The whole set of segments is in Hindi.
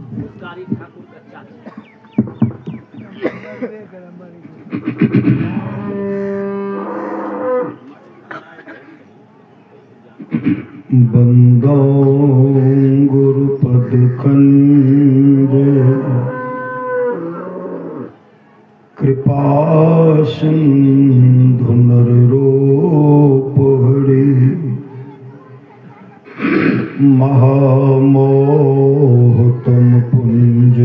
पुष्कारी ठाकुर का चाचा। बंदो गुरुपद खंड कृपा सिंधु नररूप हरि महामोह तुम पुंज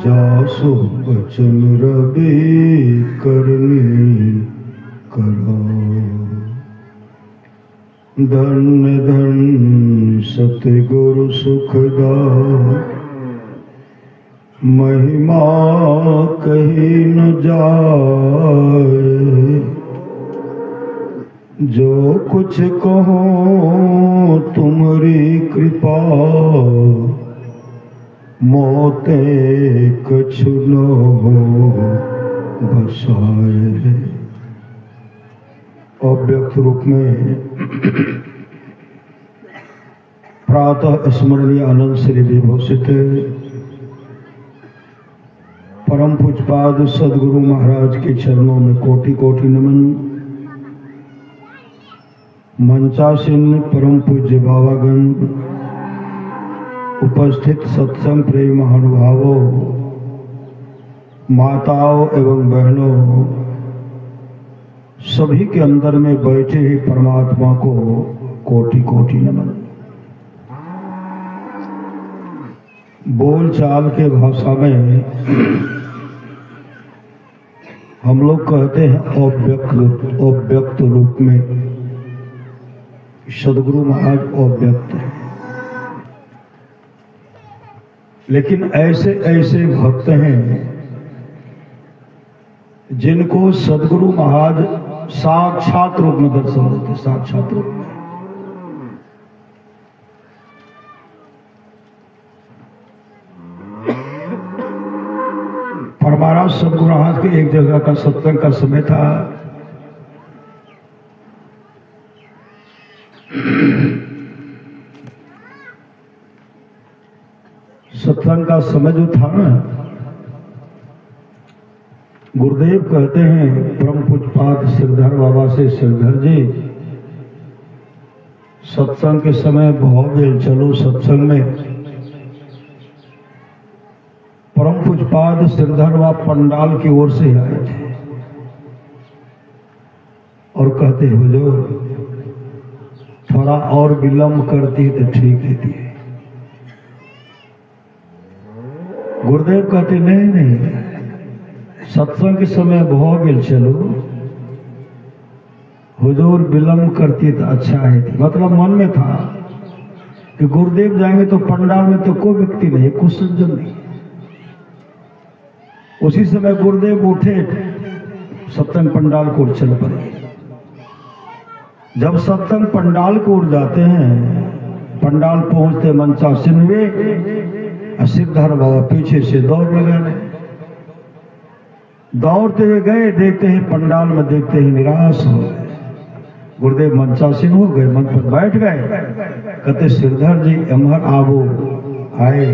जासु बचन रवि करनी करो। धन्य धन्य सतगुरु सुखदा महिमा कही न जाए। जो कुछ कहो तुम्हारी कृपा मोते कछु न हो बसाए। अव्यक्त रूप में प्रातः स्मरणीय आनंद श्री विभूषित परम पूज्यपाद सदगुरु महाराज के चरणों में कोटि कोटि नमन। मंचासीन परम पूज्य बाबागण, उपस्थित सत्संग प्रेम महानुभावों, माताओं एवं बहनों, सभी के अंदर में बैठे ही परमात्मा को कोटि कोटि नमन। बोल चाल के भाषा में हम लोग कहते हैं अव्यक्त रूप में सदगुरु महाराज अव्यक्त है। लेकिन ऐसे ऐसे भक्त हैं जिनको सदगुरु महाराज साक्षात रूप में दर्शन देते, साक्षात रूप में। पर महाराज सदगुरु महाराज के एक जगह का सत्संग का समय था। सत्संग का समय जो था ना, गुरुदेव कहते हैं परम पूज्यपाद सिरधर बाबा से, सिरधर जी सत्संग के समय भोगे चलो सत्संग में। परम पूज्यपाद सिरधर बाबा पंडाल की ओर से आए थे और कहते हुजूर थोड़ा और विलंब करती तो ठीक है। गुरुदेव कहते नहीं नहीं, सत्संग के समय भोगे चलो, हुजूर विलंब करती तो अच्छा है थी। मतलब मन में था कि गुरुदेव जाएंगे तो पंडाल में तो कोई व्यक्ति नहीं, कुछ सज्जन नहीं। उसी समय गुरुदेव उठे, सत्संग पंडाल को चल पड़े। जब सत्संग पंडाल को उड़ जाते हैं, पंडाल पहुंचते मंचासीन हुए, सिरधर बाबा पीछे से दौड़ लगाने। दौड़ते हुए गए, देखते हैं पंडाल में, देखते ही निराश हो गए। गुरुदेव मंचासीन हो गए, मन पर बैठ गए। कहते सिरधर जी अमहर आवो, आए।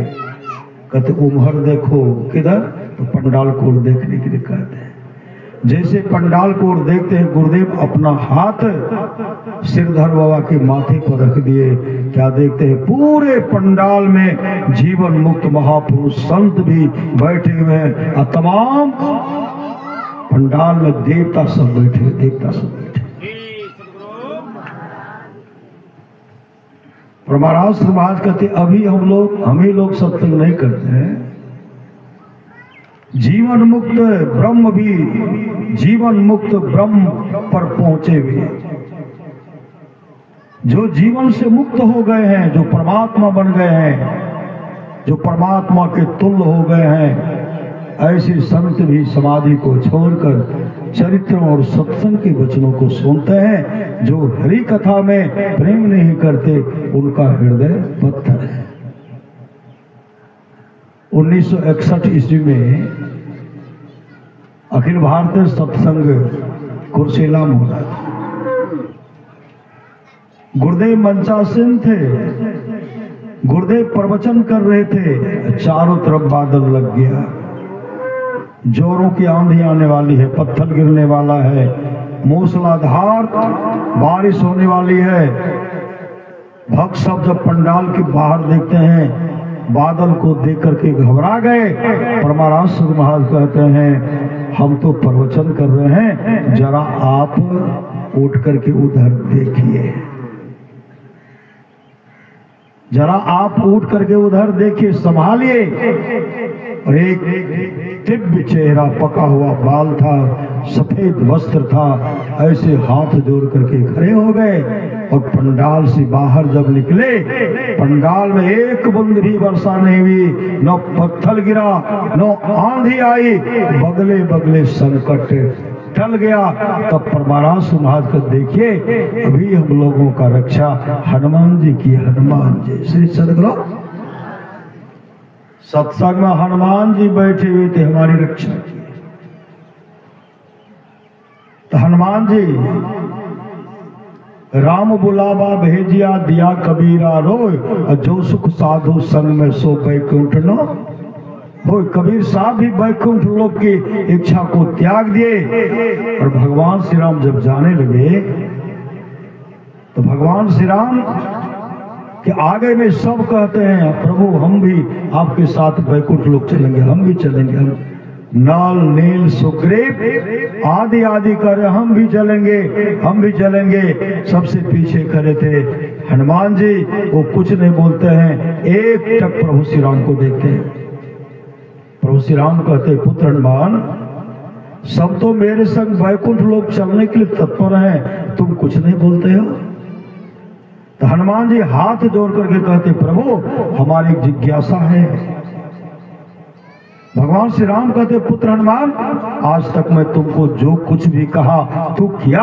कहते उमहर देखो, किधर? तो पंडाल को देखने के लिए कहते हैं। जैसे पंडाल को देखते हैं, गुरुदेव अपना हाथ सिरधर बाबा के माथे पर रख दिए। क्या देखते हैं? पूरे पंडाल में जीवन मुक्त महापुरुष संत भी बैठे हुए हैं और तमाम पंडाल में देवता सब बैठे, देवता सब बैठे। और महाराज समाज कहते अभी हम ही लोग सत्संग नहीं करते हैं। जीवन मुक्त ब्रह्म भी जीवन मुक्त ब्रह्म पर पहुंचे हुए, जो जीवन से मुक्त हो गए हैं, जो परमात्मा बन गए हैं, जो परमात्मा के तुल्य हो गए हैं, ऐसे संत भी समाधि को छोड़कर चरित्र और सत्संग के वचनों को सुनते हैं। जो हरि कथा में प्रेम नहीं करते, उनका हृदय पत्थर है। 1961 ईस्वी में अखिल भारतीय सत्संग कुर्सेला में हो रहा था। गुरुदेव मंचासीन थे, गुरुदेव प्रवचन कर रहे थे, चारों तरफ बादल लग गया, जोरों की आंधी आने वाली है, पत्थर गिरने वाला है, मूसलाधार बारिश होने वाली है। भक्त सब जब पंडाल के बाहर देखते हैं, बादल को देख करके घबरा गए। परमारास महाराज कहते हैं हम तो प्रवचन कर रहे हैं, जरा आप उठ करके उधर देखिए, जरा आप उठ करके उधर देखिए, संभालिए। और एक दिव्य चेहरा, पका हुआ बाल था, सफेद वस्त्र था, ऐसे हाथ जोड़ करके खड़े हो गए और पंडाल से बाहर जब निकले, पंडाल में एक बूंद भी वर्षा नहीं हुई, न पत्थर गिरा, न आंधी आई, बगले बगले संकट टल गया। तब परमारास महाराज को देखिए, अभी हम लोगों का रक्षा हनुमान जी की, हनुमान जी श्री सदगुरु सत्संग में हनुमान जी बैठे हुए थे, हमारी रक्षा की। तो हनुमान जी राम बुलावा भेजिया, दिया कबीरा रोय, जो सुख साधु संग में सो बैकुंठ नो हो। कबीर साहब भी बैकुंठ लोक की इच्छा को त्याग दिए। और भगवान श्री राम जब जाने लगे तो भगवान श्री राम के आगे में सब कहते हैं प्रभु हम भी आपके साथ बैकुंठ लोक चलेंगे, हम भी चलेंगे, हम नाल नील सुग्रीव आदि आदि कर हम भी चलेंगे, हम भी चलेंगे। सबसे पीछे खड़े थे हनुमान जी, वो कुछ नहीं बोलते हैं, एक टक प्रभु श्री राम को देखते हैं। प्रभु श्री राम कहते पुत्र हनुमान, सब तो मेरे संग बैकुंठ लोक चलने के लिए तत्पर हैं, तुम कुछ नहीं बोलते हो। तो हनुमान जी हाथ जोड़ करके कहते प्रभु हमारी जिज्ञासा है। भगवान श्री राम कहते पुत्र हनुमान, आज तक मैं तुमको जो कुछ भी कहा तू किया,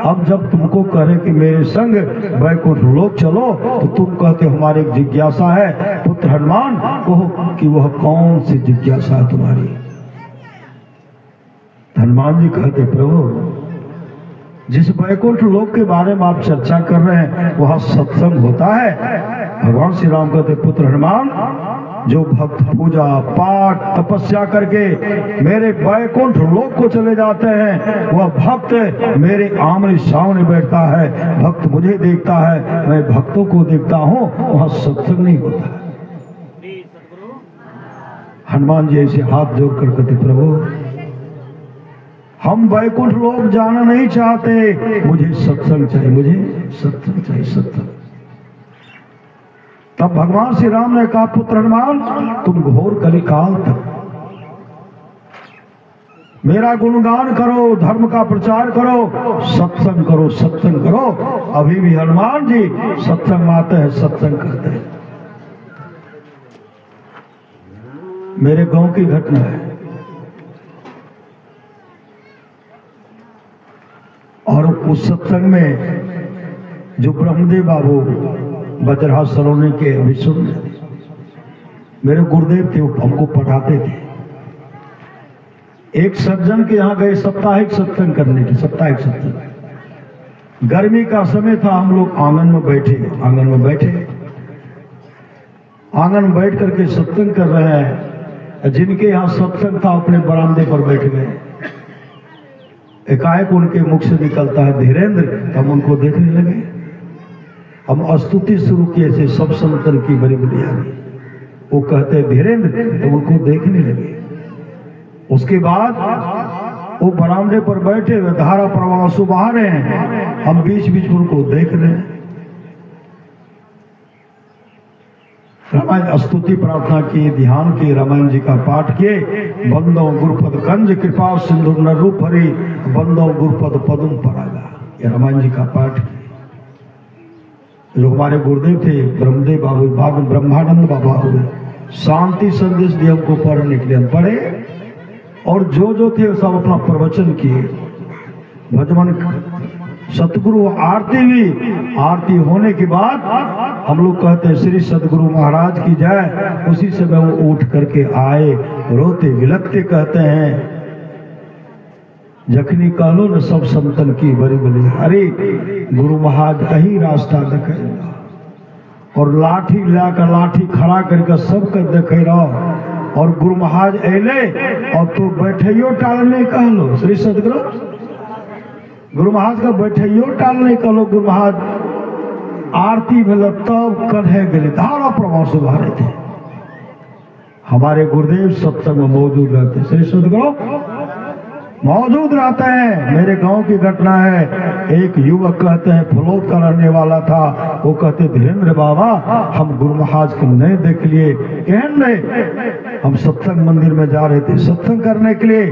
अब जब तुमको कहे कि मेरे संग बैकुंठ लोक चलो, तो तुम कहते हमारी एक जिज्ञासा है। पुत्र हनुमान कहो कि वह कौन सी जिज्ञासा है तुम्हारी। हनुमान जी कहते प्रभु जिस बैकुंठ लोक के बारे में आप चर्चा कर रहे हैं वहां सत्संग होता है। भगवान श्री राम कहते पुत्र हनुमान, जो भक्त पूजा पाठ तपस्या करके मेरे बैकुंठ लोक को चले जाते हैं, वह भक्त मेरे आमने सामने बैठता है, भक्त मुझे देखता है, मैं भक्तों को देखता हूँ, वहां सत्संग नहीं होता। हनुमान जी ऐसे हाथ जोड़ कर कहते प्रभु हम बैकुंठ लोक जाना नहीं चाहते, मुझे सत्संग चाहिए, मुझे सत्संग चाहिए, सत्संग। तब भगवान श्री राम ने कहा पुत्र हनुमान, तुम घोर कलिकाल तक मेरा गुणगान करो, धर्म का प्रचार करो, सत्संग करो, सत्संग करो। अभी भी हनुमान जी सत्संग आते हैं, सत्संग करते हैं। मेरे गांव की घटना है, और उस सत्संग में जो ब्रह्मदेव बाबू बजरहा सलोनी के विश्व मेरे गुरुदेव थे, वो हमको पढ़ाते थे। एक सज्जन के यहाँ गए साप्ताहिक सत्संग करने की, साप्ताहिक सत्संग। गर्मी का समय था, हम लोग आंगन में बैठे, आंगन में बैठ करके सत्संग कर रहे हैं। जिनके यहाँ सत्संग था अपने बरामदे पर बैठ गए। एकाएक उनके मुख से निकलता है धीरेन्द्र, हम उनको देखने लगे। हम स्तुति शुरू किए थे सब संतन की बड़ी बुढ़ियारी। वो कहते धीरेन्द्र, तो उनको देखने लगे। उसके बाद वो बरामदे पर बैठे हुए धारा प्रवाह सुबह रहे हैं, हम बीच बीच उनको देख रहे हैं। रामायण स्तुति प्रार्थना की, ध्यान की, रामायण जी का पाठ किए। बंदो गुरुपद कंज कृपा सिंधु न रूप हरि, बंदो गुरुपद पदम परागा, ये रामायण जी का पाठ किए। जो हमारे गुरुदेव थे ब्रह्मदेव बाबू, ब्रह्मानंद बाबा हुए, शांति संदेश दिए हमको पढ़ने के लिए, हम पढ़े। और जो जो थे सब अपना प्रवचन किए, भजन, सतगुरु आरती हुई। आरती होने के बाद हम लोग कहते हैं श्री सतगुरु महाराज की जय। उसी समय वो उठ करके आए, रोते विलखते कहते हैं जखनी कहलो न सब संतन की बड़ी बड़ी, अरे गुरु महाराज यही रास्ता देखे और लाठी लाकर लाठी खड़ा करके सबके देखे रहो और गुरु महाराज अले और तू बैठियो टाल नहीं कहलो। श्री सदगुरु गुरु महाराज का बैठियो टाल नहीं कहलो। गुरु महाराज आरती भेल तब कन्हे गए धारा प्रभाव से भरे थे। हमारे गुरुदेव सत्संग में मौजूद रहते, श्री सदगुरु मौजूद रहते हैं। मेरे गांव की घटना है, एक युवक कहते हैं फलोद का रहने वाला था, वो कहते धीरेन्द्र बाबा हम गुरु महाराज को नहीं देख लिए। कहन नहीं, हम सत्संग मंदिर में जा रहे थे सत्संग करने के लिए,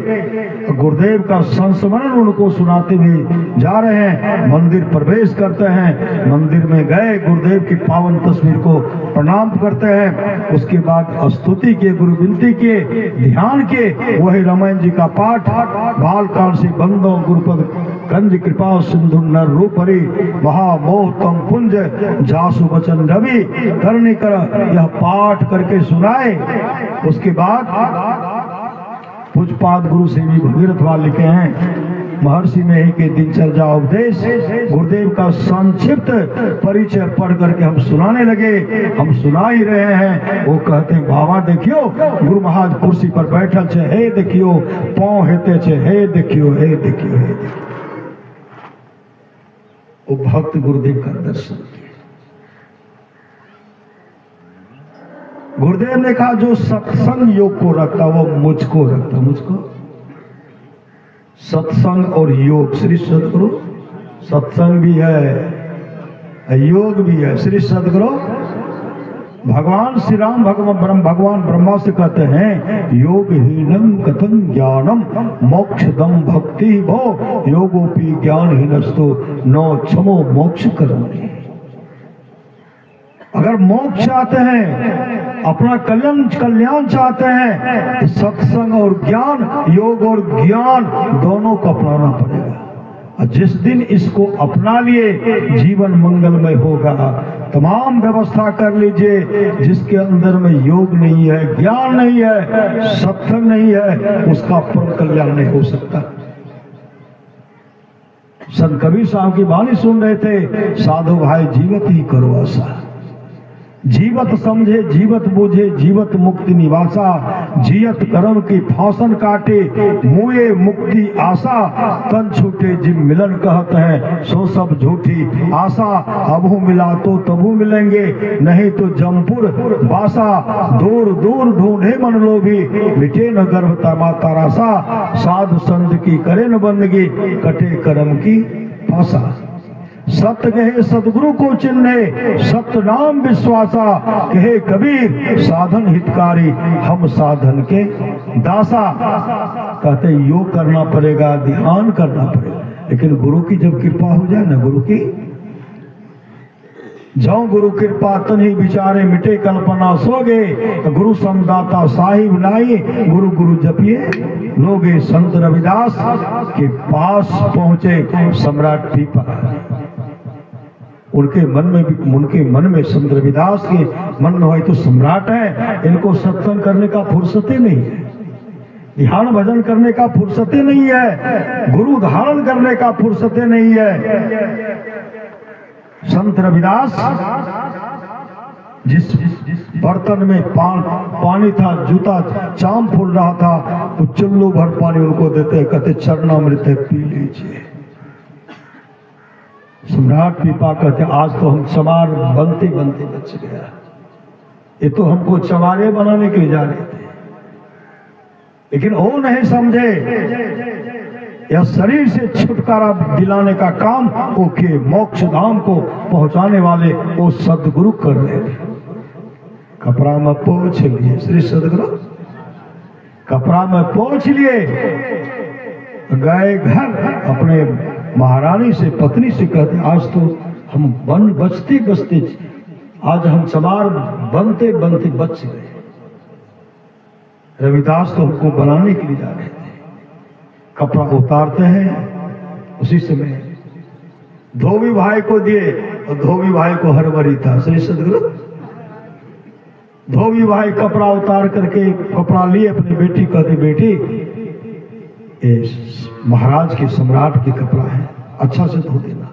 गुरुदेव का संस्मरण उनको सुनाते हुए जा रहे हैं। मंदिर प्रवेश करते हैं, मंदिर में गए, गुरुदेव की पावन तस्वीर को प्रणाम करते हैं। उसके बाद स्तुति किए, गुरु विनती किए, ध्यान किए, वही रामायण जी का पाठ, बाल काल से बंदो गुरुपद कंज कृपा सिंधु नर रूप हरि महामोह तम पुंज जासु वचन रवि करनी कर, यह पाठ करके सुनाए। उसके बाद पूजपाद गुरु से भी भगीरथ वाल लिखे हैं, महर्षि में ही के दिनचर्या उपदेश, गुरुदेव का संक्षिप्त परिचय पढ़ करके हम सुनाने लगे। हम सुना ही रहे हैं। वो कहते हैं बाबा देखियो गुरु महाराज कुर्सी पर बैठल छे, हे देखियो पांव हेते छे, हे देखियो हे देखियो हे देखियो। वो भक्त गुरुदेव का दर्शन किया। गुरुदेव ने कहा जो सत्संग योग को रखता वो मुझको रखता, मुझको सत्संग और योग। श्री सदगुरु सत्संग भी है, योग भी है। श्री सदगुरु भगवान श्री राम भगवान ब्रह्मा से कहते हैं योग हीनम कथम ज्ञानम मोक्षदम भक्ति भो योगोपी ज्ञान हीनस्तु नो क्षमो मोक्ष कर्मणि। अगर मोक्ष चाहते हैं, अपना कल्याण चाहते हैं तो सत्संग और ज्ञान, योग और ज्ञान दोनों को अपनाना पड़ेगा। और जिस दिन इसको अपना लिए जीवन मंगलमय होगा। तमाम व्यवस्था कर लीजिए, जिसके अंदर में योग नहीं है, ज्ञान नहीं है, सत्संग नहीं है, उसका परम कल्याण नहीं हो सकता। संत कबीर साहब की वाणी सुन रहे थे, साधु भाई जीवत ही करो आशा, जीवत समझे जीवत बूझे जीवत मुक्ति निवासा, जियत कर्म की फांसन काटे मुए मुक्ति आशा, तन छूटे जिम मिलन कहते हैं सो सब झूठी आशा, अबू मिला तो तबू मिलेंगे नहीं तो जमपुर बासा, दूर दूर ढूंढे मन लोभी मिटे न गर्भ तारासा, साधु संत की करे न बंदगी कटे कर्म की पासा, सत्य कहे सदगुरु को चिन्हे सत्य नाम विश्वासा, कहे कबीर साधन हितकारी हम साधन के दासा। कहते योग करना पड़ेगा, ध्यान करना पड़ेगा, लेकिन गुरु की जब कृपा हो जाए ना, गुरु की जो गुरु कृपा तन्ही विचारे मिटे कल्पना सोगे, तो गुरु समदाता साहिब नाई गुरु गुरु जपिए लोगे। संत रविदास के पास पहुंचे सम्राट पीपा, उनके मन में संत रविदास के मन में तो सम्राट है, इनको सत्संग करने का फुर्सत ही नहीं है, ध्यान भजन करने का फुर्सत ही नहीं है, गुरु धारण करने का फुर्सत ही नहीं है। संत रविदास जिस बर्तन में पानी था, जूता चाम फूल रहा था, तो चुल्लू भर पानी उनको देते, कहते चरणामृत है पी लीजिए। सम्राट पीपा कहते आज तो हम चमार बनते बनते बच गया, ये तो हमको चमारे बनाने के लिए जा रहे थे, लेकिन वो नहीं समझे यह शरीर से छुटकारा दिलाने का काम ओके मोक्ष धाम को पहुंचाने वाले वो सदगुरु कर रहे थे। कपड़ा में पोंछ लिए, श्री सदगुरु कपड़ा में पोंछ लिए, गए घर, अपने महारानी से पत्नी से कहते आज तो हम बचते बचते आज हम चमार बनते बनते बच गए। रविदास तो हमको बनाने के लिए जा रहे थे। कपड़ा उतारते हैं, उसी समय धोबी भाई को दिए, और धोबी भाई को हरबरी था। श्री सदगुरु धोबी भाई कपड़ा उतार करके कपड़ा लिए, अपनी बेटी कहते बेटी महाराज के सम्राट के कपड़ा है, अच्छा से धो देना,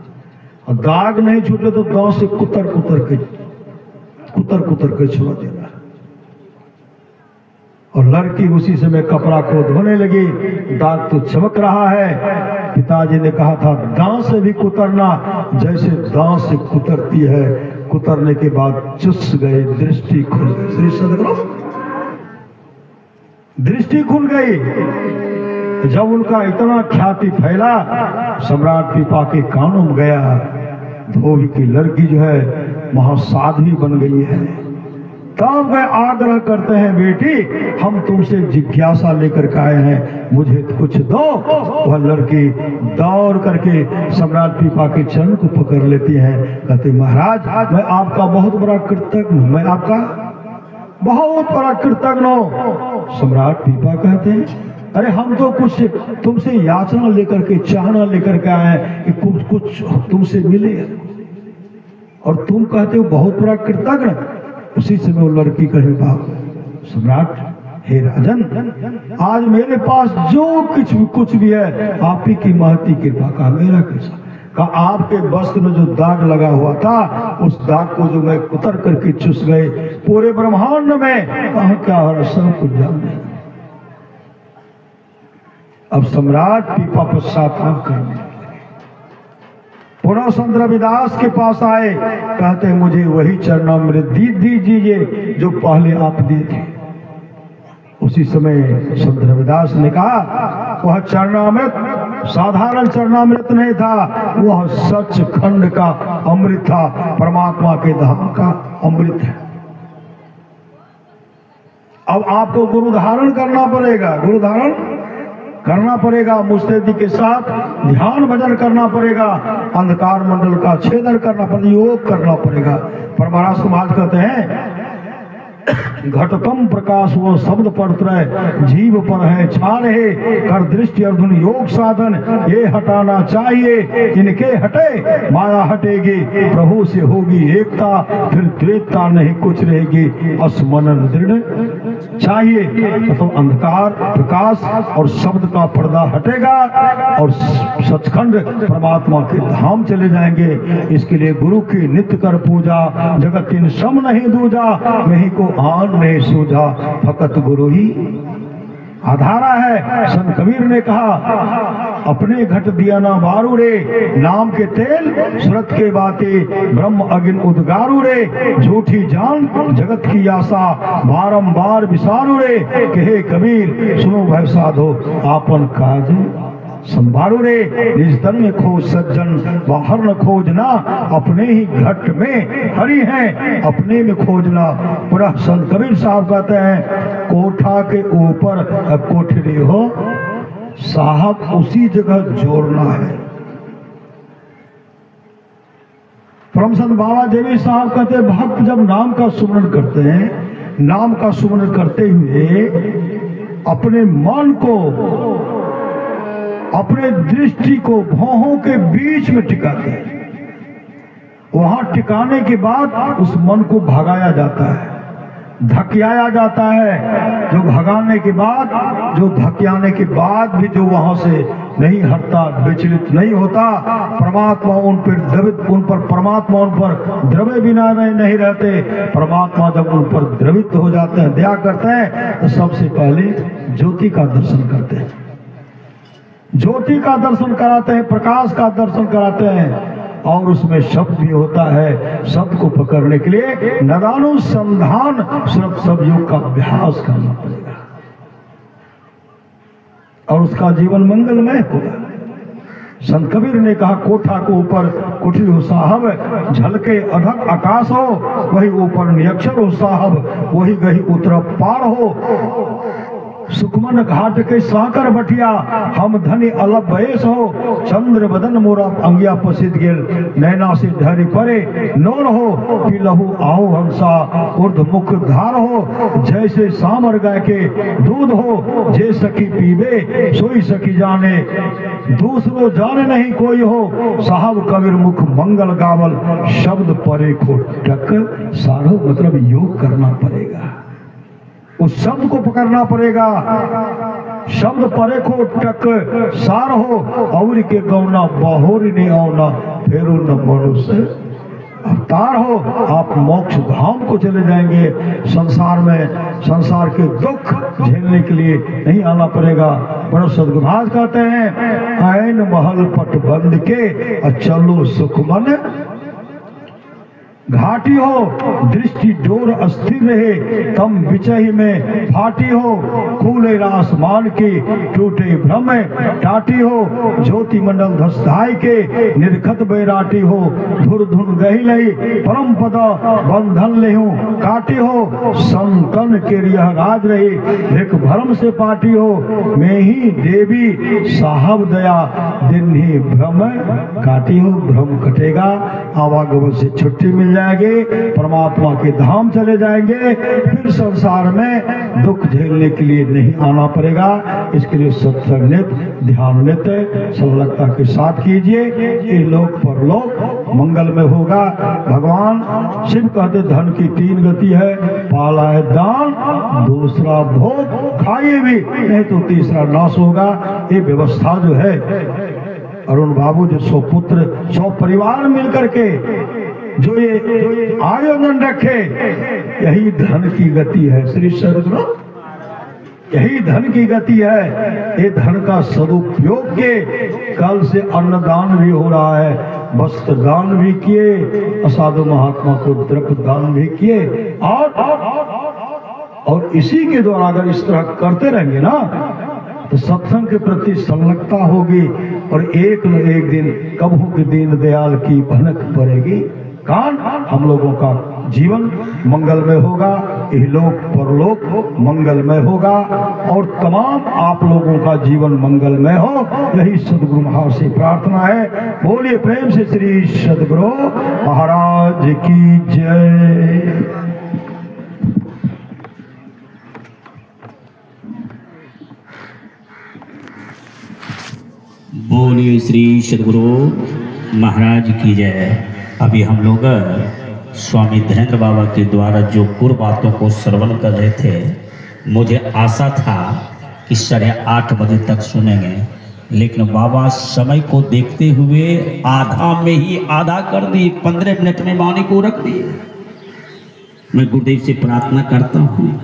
और दाग नहीं छूटे तो गांव से कुतर कुतर के छुड़ा देना। और लड़की उसी समय कपड़ा को धोने लगी, दाग तो चमक रहा है। पिताजी ने कहा था दांत से भी कुतरना, जैसे दांत से कुतरती है, कुतरने के बाद चुस गए, दृष्टि खुल गई। श्री सदगुरु दृष्टि खुल गई। जब उनका इतना ख्याति फैला, सम्राट पिपा के कानों में गया, धोबी की लड़की जो है महासाध्वी बन गई है। तब वे आग्रह करते हैं, बेटी हम तुमसे जिज्ञासा लेकर के आए हैं, मुझे कुछ दो। वह लड़की दौड़ करके सम्राट पिपा के चरण को पकड़ लेती है, कहती महाराज मैं आपका बहुत बड़ा कृतज्ञ हूं, मैं आपका बहुत बड़ा कृतज्ञ हूं। सम्राट पिपा कहते हैं अरे हम तो कुछ तुमसे याचना लेकर के, चाहना लेकर के आए हैं कि कुछ तुमसे मिले, और तुम कहते हो बहुत बड़ा कृतज्ञ। उसी समय वो लड़की कहे बाप सम्राट, हे राजन, आज मेरे पास जो कुछ भी है आप ही की महती कृपा का, मेरा कैसा का आपके वस्त्र में जो दाग लगा हुआ था, उस दाग को जो मैं कुतर करके चुस गए, पूरे ब्रह्मांड में कहा क्या हो सब कुछ जान नहीं। अब सम्राट पिपा पश्चाताप करने लगे, पुनः संत रविदास के पास आए, कहते हैं मुझे वही चरणामृत दीजिए जो पहले आप दिए थे। उसी समय संत रविदास ने कहा वह चरणामृत साधारण चरणामृत नहीं था, वह सचखंड का अमृत था, परमात्मा के धाम का अमृत है। अब आपको गुरु धारण करना पड़ेगा, गुरु धारण करना पड़ेगा, मुस्तैदी के साथ ध्यान भजन करना पड़ेगा, अंधकार मंडल का छेदन करना पड़ेगा, योग करना पड़ेगा। पर महाराज समाज कहते हैं घटतम प्रकाश वो शब्द पर त्रय, जीव पर है छा रहे, कर दृष्टि अर्जुन योग साधन, ये हटाना चाहिए, इनके हटे माया हटेगी, प्रभु से होगी एकता, फिर द्वैतता नहीं कुछ रहेगी, अस्मनन दृढ़ चाहिए। तो अंधकार प्रकाश और शब्द का पर्दा हटेगा और सचखंड परमात्मा के धाम चले जाएंगे। इसके लिए गुरु की नित्य कर पूजा, जगत इन सम नहीं दूजा, नहीं को आन नहीं सूझा, फकत गुरु ही आधारा है। संत कबीर ने कहा अपने घट दिया ना बारू रे, नाम के तेल सुरत के बातें, ब्रह्म अग्नि उद्गारू रे, झूठी जान जगत की आशा, बारंबार विसारू रे, कहे कबीर सुनो भय साधो, आपन काज संभारू रे, निज तन में खोज सज्जन, बाहर न खोजना, अपने ही घट में हरि है, अपने में खोजना। पूरा संत कबीर साहब कहते हैं कोठा के ऊपर कोठरी हो, साहब उसी जगह जोड़ना है। परम संत बाबा देवी साहब कहते हैं भक्त जब नाम का सुमरण करते हैं, नाम का सुमरण करते हुए अपने मन को, अपने दृष्टि को भौहों के बीच में टिकाते हैं। वहां टिकाने के बाद उस मन को भगाया जाता है, धकियाया जाता है। जो भगाने के बाद, जो धकियाने के बाद भी जो वहां से नहीं हटता, विचलित नहीं होता, परमात्मा उन पर परमात्मा उन पर द्रव्य बिना नहीं रहते। परमात्मा जब उन पर द्रवित हो जाते हैं, दया करते हैं, तो सबसे पहले ज्योति का दर्शन करते हैं, ज्योति का दर्शन कराते हैं, प्रकाश का दर्शन कराते हैं, और उसमें शब्द भी होता है। शब्द को पकड़ने के लिए नदानुसंधान सब योग का अभ्यास करना पड़ेगा और उसका जीवन मंगलमय होगा। संत कबीर ने कहा कोठा को ऊपर कुठी हो साहब, झलके अधक आकाश हो, वही ऊपर नियक्षर हो साहब, वही गही उतर पार हो, सुखमन घाट के साकर बटिया, हम धनी अलग बयस हो, चंद्र बदन मोरा अंगिया पसित गेल, नैना से धरी परे नोर हो, पिलहु आओ हंसा उर्ध मुख धार हो, जैसे सामर गाय के दूध हो, जे सखी पीबे सोई सखी जाने, दूसरो जाने नहीं कोई हो, साहब कबीर मुख मंगल गावल, शब्द परे को टक सारो। मतलब योग करना पड़ेगा, उस शब्द को पकड़ना पड़ेगा, शब्द परे को टक सार हो और के गौना बहोरी ने औना फेरू न मनुष्य अवतार हो। आप मोक्ष धाम को चले जाएंगे, संसार में संसार के दुख झेलने के लिए नहीं आना पड़ेगा। बड़ा सदगुरुभास कहते हैं आयन महल पट बंद के चलो सुखमन घाटी हो, दृष्टि डोर अस्थिर रहे तम विचय में फाटी हो, खूले आसमान की टूटे भ्रम टाटी हो, ज्योति मंडल धसधाई के निर्खत बैराटी हो, धुर धुन गही लही परम पद बंधन लेहू काटी हो, संकन के रिह राज रही एक भरम से पाटी हो, मैं ही देवी साहब दया दिन ही भ्रम काटी हो। भ्रम कटेगा, आवागमन से छुट्टी मिल जाएगी, परमात्मा के धाम चले जाएंगे, फिर संसार में दुख झेलने के लिए नहीं आना पड़ेगा। इसके लिए सत्संग नित्य ध्यान नित्य संलग्नता के साथ कीजिए, ये लोक परलोक मंगल में होगा। भगवान शिव कहते धन की 3 गति है, पहला है दान, दूसरा भोग, खाइए भी नहीं तो तीसरा नाश होगा। ये व्यवस्था जो है अरुण बाबू जो 100 पुत्र 100 परिवार मिलकर के जो ये आयोजन रखे, यही धन की गति है। श्री सदगुरु यही धन की गति है। ये धन का सदुपयोग के कल से अन्नदान भी हो रहा है, वस्त्र दान भी किए, असाधु महात्मा को द्रव्य दान भी किए, और इसी के द्वारा अगर इस तरह करते रहेंगे ना तो सत्संग के प्रति संलग्नता होगी और एक न एक दिन कबहू के दीन दयाल की भनक पड़ेगी। कान हम लोगों का जीवन मंगलमय होगा, इहलोक परलोक मंगलमय होगा और तमाम आप लोगों का जीवन मंगलमय हो, यही सदगुरु महाराज से प्रार्थना है। बोलिए प्रेम से श्री सदगुरु महाराज की जय। बोलिए श्री सदगुरु महाराज की जय। अभी हम लोग स्वामी धीरेन्द्र बाबा के द्वारा जो पूर्व बातों को श्रवण कर रहे थे, मुझे आशा था कि 8:30 बजे तक सुनेंगे, लेकिन बाबा समय को देखते हुए आधा में ही आधा कर दी, 15 मिनट में वाणी को रख दी। मैं गुरुदेव से प्रार्थना करता हूँ